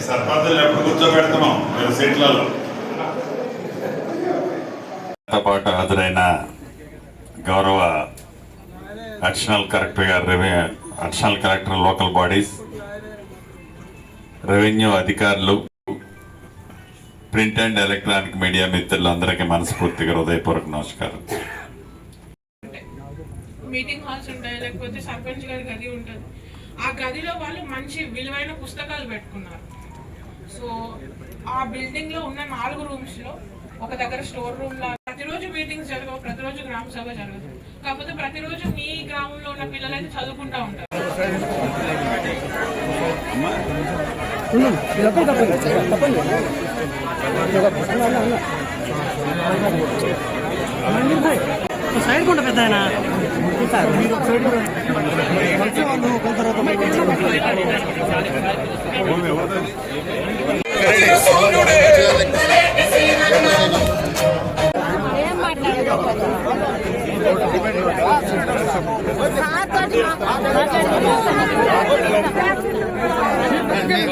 సర్పంచులు ఎప్పుడు కూర్చోబెడుతున్నాం మీరు సీట్లలో పాటు హాజరైన గౌరవ అడిషనల్ కలెక్టర్ గారు, additional collector local bodies, revenue అధికారులు, ప్రింట్ అండ్ ఎలక్ట్రానిక్ మీడియా మిత్రులందరికీ మనస్ఫూర్తిగా హృదయపూర్వక నమస్కారం. మీటింగ్ హాల్స్ ఉంటాయి, లేకపోతే సర్పంచ్ గారి గది ఉంటుంది. ఆ గదిలో వాళ్ళు మంచి విలువైన పుస్తకాలు పెట్టుకున్నారు. సో ఆ బిల్డింగ్ లో ఉన్న 4 రూమ్స్ లో ఒక దగ్గర స్టోర్ రూమ్ లా ప్రతిరోజు మీటింగ్స్ జరగవు, ప్రతిరోజు గ్రామ సభ జరగదు. కాకపోతే ప్రతిరోజు మీ గ్రామంలో ఉన్న పిల్లలు అయితే చదువుకుంటా ఉంటారు. సైడ్ కొంట పెద్ద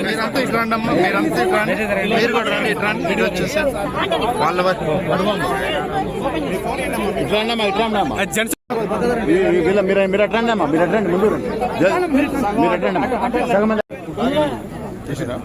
మీరంతా ఇట్లా అమ్మా, మీరంతా ఇట్లా మీరు కూడా రండి, ఇట్లా వీడియో వచ్చేసారు వాళ్ళ ఇట్లా అమ్మా, ఇట్లా అమ్మా మీరు ఎట్రండి అమ్మా, మీరు ఎట్రండి ముందు మీరు ఎట్రండి సగం చేసిరా.